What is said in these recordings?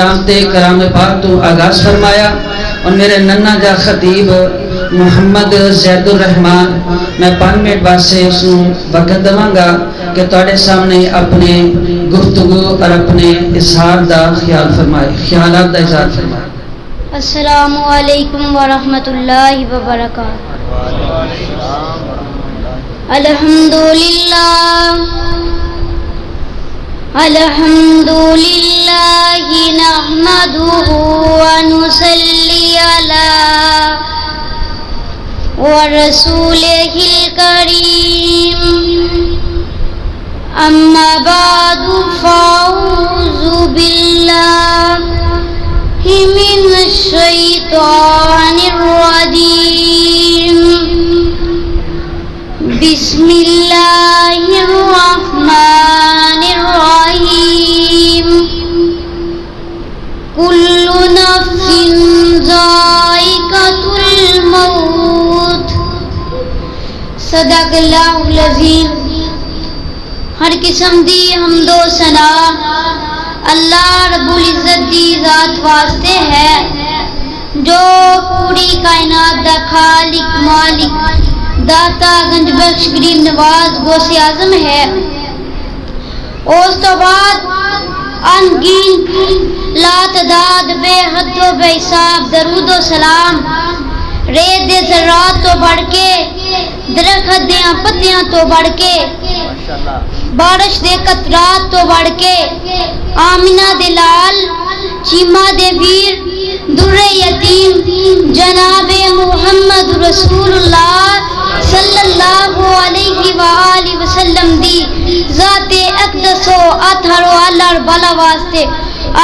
کرام پاک تو آغاز فرمایا اور میرے ننہ جا خطیب محمد زید الرحمان میں 5 منٹ واسطے اس وقت دواں گا کہ تواڈے سامنے اپنے گفتگو اور اپنے اظہار دا خیال فرمائے، خیالات دا اظہار فرمائے۔ السلام علیکم ورحمۃ اللہ وبرکاتہ۔ الحمدللہ نحمدہ ونصلی علی ورسولہ الکریم، اما بعد فاعوذ باللہ من الشیطان الرجیم، بسم اللہ الرحمن الرحیم، کل نفس ذائقۃ الموت، صدق اللہ العظیم۔ ہر قسم دی حمد و ثنا اللہ رب العزت دی ذات واسطے ہے جو پوری کائنات دا خالق مالک داتا گنج بخش گریب نواز غوث اعظم ہے۔ اس تو بعد انگین لا تعداد بے حد و بے حساب درود و سلام ریت دے ذرات تو بڑھ کے، درخت دیاں پتیاں تو بڑھ کے، بارش دے قطرات تو بڑھ کے، آمینہ دے لال چیمہ دے ویر در یتیم جناب محمد رسول اللہ صلی اللہ علیہ وآلہ وسلم دی ذات اقدس و اطہر و اللہ بالا واسطے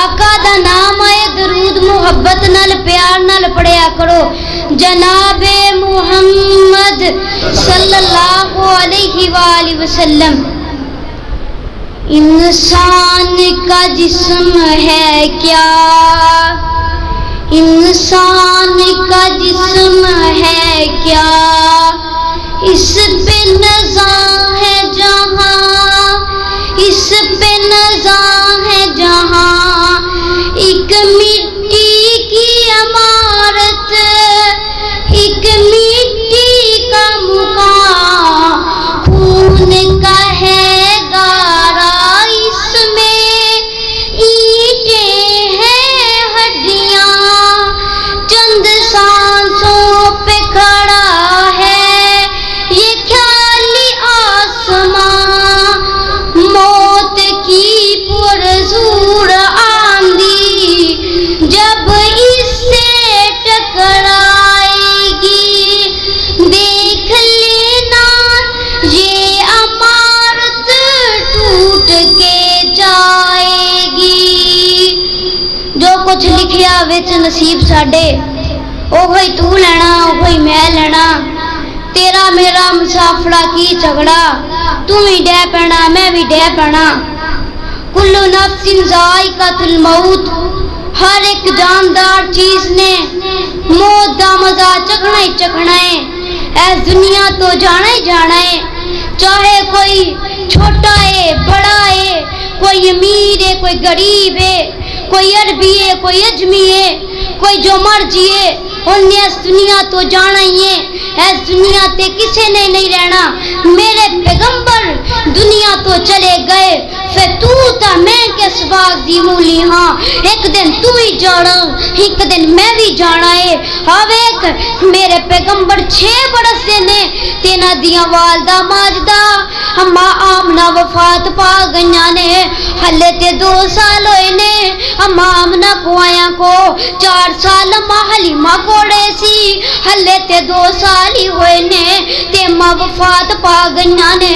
آقا دا نام آئے درود محبت نال پیار نال پڑھیا کرو۔ جناب محمد صلی اللہ علیہ وآلہ وسلم، انسان کا جسم ہے کیا، انسان کا جسم ہے کیا، اس پہ نظاں ہے جہاں، اس پہ نظاں ہے جہاں، ایک مٹی کی عمارت، ایک مٹی کا مکان، خون کا ہے گارا، اس میں اینٹیں ہیں ہڈیاں، چند سانسوں پہ کھڑا ہے یہ خیالی آسمان، موت کی پرزور آندھی جب اس سے ٹکرائے گی، دیکھ لینا یہ عمارت ٹوٹ کے جائے گی۔ جو کچھ لکھیا وچ نصیب ساڈے اوہی تو لینا اوہی میں لینا، تیرا میرا مسافرہ کی جھگڑا، تو بھی ڈے پینا میں بھی ڈے پینا۔ کل نفس ذائقۃ الموت، ہر ایک جاندار چیز نے موت دا مزہ چکھنا ہی چکھنا ہے، اس دنیا تو جانا ہی جانا ہے، چاہے کوئی چھوٹا ہے بڑا ہے، کوئی امیر ہے کوئی غریب ہے، کوئی عربی ہے کوئی اجمی ہے، کوئی جو مرضی ہے، انہیں اس دنیا تو جانا ہی ہے، اس دنیا تے کسے نے نہیں رہنا۔ میرے پیغمبر دنیا تو چلے گئے، پھر تو تا میں کس باغ دی مولی ہاں، ایک دن تو ہی جانا ایک دن میں بھی جانا ہے۔ اب ایک میرے پیغمبر 6 برس دے نے تینا دیاں والدہ ماجدہ اما آمنہ وفات پا گئیاں نے، ہلے تے 2 سال ہوئے نے اما آمنہ کو آیا کو، 4 سال اما حلیمہ کوڑے سی، ہلے تے 2 سال ہی ہوئے نے تے ماں وفات پا گئیاں نے۔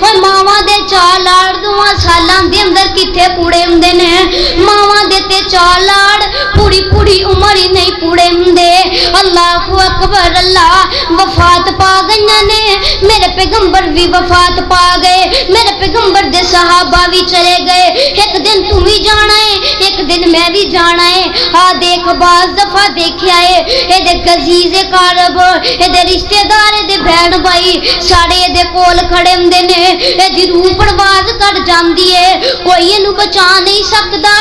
اور ماواں دے 4 لاڑ 2 سالاں دے اندر کتھے پوڑے ہوندے نے، ماواں دے تے 4 لاڑ پوری عمر ہی نہیں پوڑے ہوندے۔ اللہ اکبر، اللہ وفات پا گئیاں نے، میرے پیغمبر بھی وفات پا گئے، میرے پیغمبر دے صحابہ بھی چلے گئے، ایک دن تم ہی جانا ہے ایک दिन मैं भी जाना है। हाँ देख बाज दफा देखिया है एदे गजीज़े कारब एदे रिश्तेदार एदे बहन भाई सारे एदे कोल खड़े हुंदे ने एदी रूह परवाज कर जांदी है कोई इहनू बचा नहीं सकदा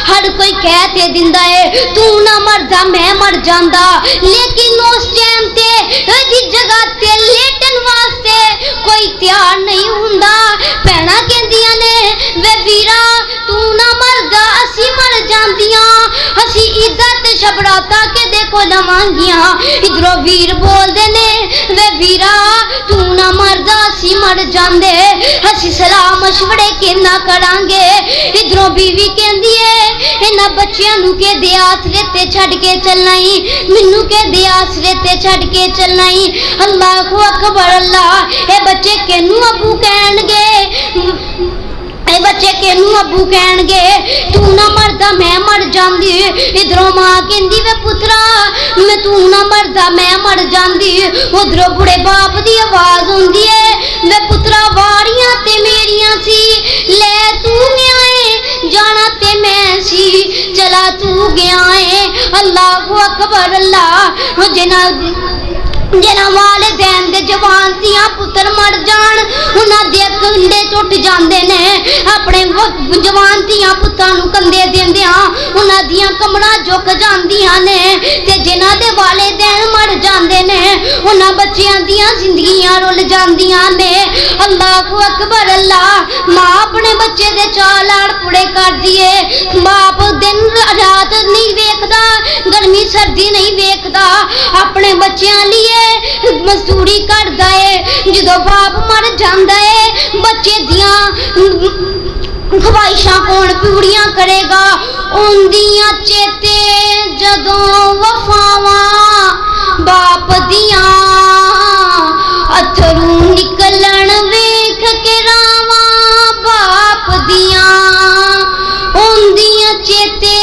हर कोई कह ते दिंदा है तू ना मरदा मैं मर जांदा लेकिन उस टाइम ते एदी जगह ते लेटन वास्ते कोई तैयार नहीं हुंदा। भैणां कहंदियां ने वे वीरा तू ना मरदा असी मर जांदियां असी इज्जत शबराता के देखो लवांगियां। इधरों वीर बोलदे ने वे वीरा तू ना मरदा असी मर जांदे असी सलाह मशवरे के ना करांगे। इधरों बीवी कहंदी है इन्हां बच्चियां नू के दे आसरे ते छड्ड के चलना ही मैनू के दे आसरे ते छड्ड के चलना ही। अल्लाहु अकबर अल्लाह ए बच्चे केनू अबू कहणगे ए बच्चे केनू अबू कहणगे तू ना मरदा मैं मर जांदी। इधरों मां कहंदी वे पुत्रा मैं तू ना मरदा मैं मर जांदी। उधरों बुढ़े बाप दी आवाज हुंदी है वे पुत्रा वारियां ते मेरियां सी ले तू गया है जाना ते मैं सी चला तू गया है। अल्लाहु अकबर अल्लाह जिन्हां वालिदैन दे जवान दियां पुत्र मर जान उन्हां दे कंधे टुट जांदे ने अपने जवान दियां पुत्तां नूं कंधे देंदियां उन्हां दियां कमरां झुक जांदियां ने ते जिन्हां दे वालिदैन मर जांदे ने उन्हां बच्चियां दियां जिंदगियां रुल जांदियां ने। अल्लाहु अकबर अल्लाह मां अपने बच्चे दे चाल लाड़ पुड़े कर दिए बाप दिन रात नहीं वेखदा गर्मी सर्दी नहीं वेखदा अपने बच्चियां लिए मजदूरी करदा है। जदों बाप मर जांदा है बच्चे दियां ख्वाहिशां कौन पूरियां करेगा उंदियां चेते जदों वफावां बाप दियां अथरू निकलन वेख के रावां बाप दियां उंदियां चेते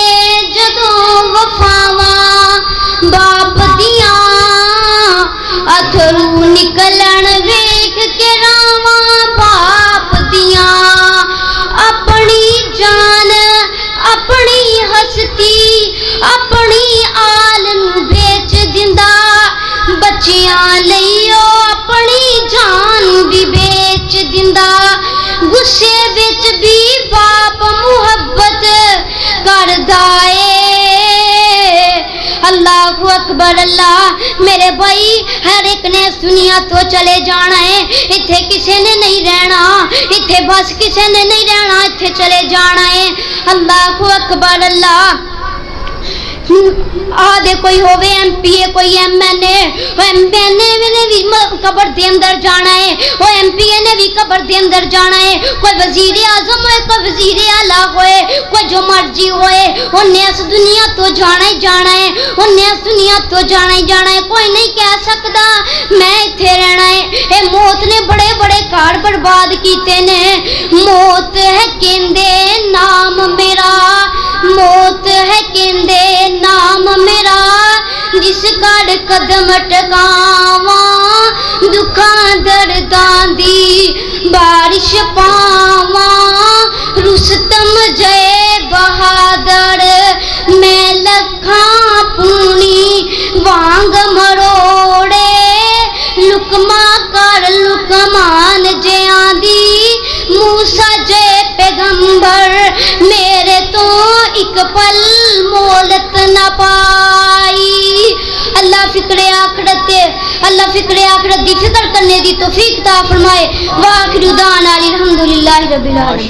जदों वफावां बाप दियां अथरू निकलन वेख के रावां बाप दियां अपनी जान अपनी हस्ती अपनी आल नू बेच दिंदा बच्चियां लईओ अपनी जान भी बेच दिंदा। गुस्से विच भी बाप मुहब्बत करदा है। अल्लाहु अकबर अल्लाह मेरे भाई हर एक ने इस दुनिया तो चले जाना है इत्थे किसी ने नहीं रहना इत्थे बस किसी ने नहीं रहना इत्थे चले जाना है। अल्लाहु अकबर अल्लाह आदे कोई होवे एमपीए कोई एमएनए ने भी कब्र दे अंदर जाना है वो एमपीए ने भी कब्र दे अंदर जाना है कोई वजीर आजम होए कोई वजीर आला होए कोई जो मर्जी होए उन्हें इस दुनिया तो जाना ही जाना है उन्हें इस दुनिया तो जाना ही जाना है। कोई नहीं कह सकता मैं इत्थे रहना है। ए मौत ने बड़े बड़े घर बर्बाद कीते ने मौत है कहंदे नाम मेरा मौत है कहंदे नाम मेरा जिस घर कदम टकावां दुखां दर्दां दी बारिश पावां रुस्तम जय बहादुर मैं लखां पूनी वांग मरोड़े लुकमा कर लुकमान जयां दी मूसा जय पैगंबर मेरे तो एक पल मोहलत न पाई। अल्लाह फिक्रे आखिरत दी फिक्र करने दी तौफीक अता फरमाए। वाखिरु दाना अल्हम्दुलिल्लाहि रब्बिल आलमीन।